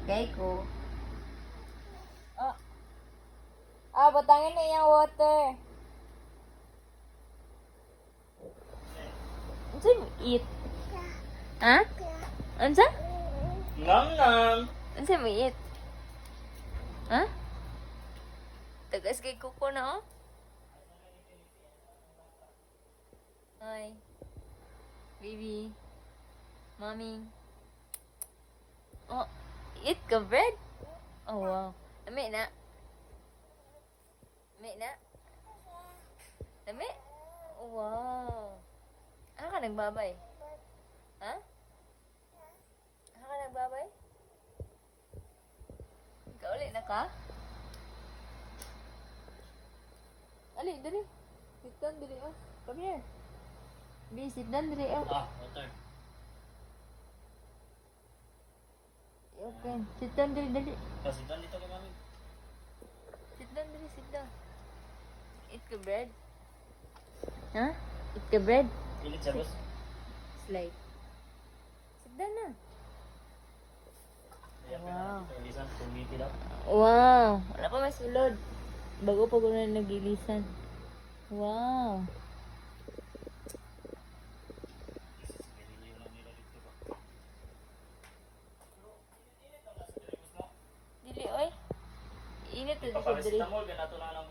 Keiko. Ah. Batangin na yung water. Ano mo eat? Ha? Ano sa? Nam nam. Ano mo eat? Ha? Tagas kay kuko na, oh. Hi. Baby. Mommy. Oh, eat ka bread? Oh, wow. Lami na. Lami na. Lami? Oh, wow. Ano ka nagbabay? Ha? Ano ka nagbabay? Ikaw ulit na ka? Ali, dali. Sit down, dali, oh. Come here. Be, sit down, dali, oh. Water. Okay. Sit down, dali, dali. Kasitan dito kay mami. Sit down, dali, sit down. Eat ka bread? Ha? Eat ka bread? Pilit sa boss. Slide. Sit down na. Wow. Lisan, kumiti daw. Wow. Wala pa masulod. Bago pa ko na nagilisan. Wow. Dili, oy. Init na dito, dili. Paparestamol, ganato na lang